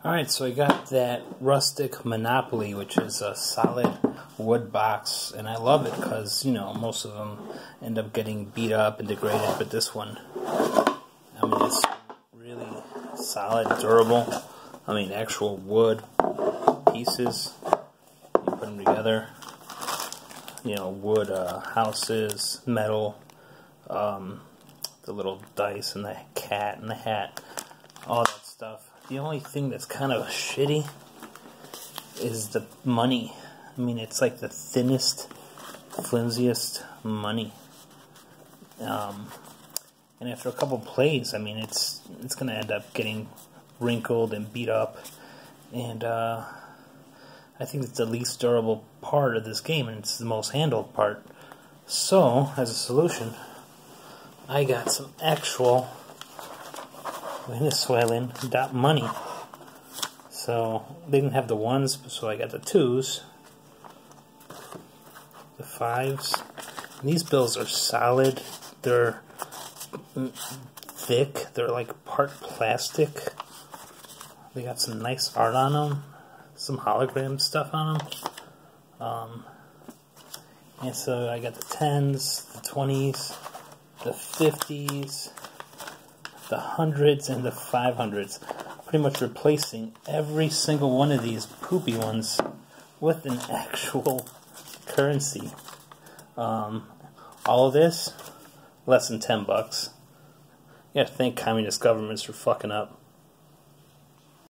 Alright, so I got that Rustic Monopoly, which is a solid wood box, and I love it because, you know, most of them end up getting beat up and degraded, but this one, I mean, it's really solid, durable. I mean, actual wood pieces, you put them together, you know, wood houses, metal, the little dice and the cat and the hat, all that stuff. The only thing that's kind of shitty is the money. I mean, it's like the thinnest, flimsiest money. And after a couple plays, I mean, it's going to end up getting wrinkled and beat up. And I think it's the least durable part of this game, and it's the most handled part. So, as a solution, I got some actual Venezuelan money. So they didn't have the ones, so I got the twos, the fives. And these bills are solid. They're thick. They're like part plastic. They got some nice art on them, some hologram stuff on them. And so I got the 10s, the 20s, the 50s, the 100s, and the 500s. Pretty much replacing every single one of these poopy ones with an actual currency. All of this, less than $10. You gotta thank communist governments for fucking up.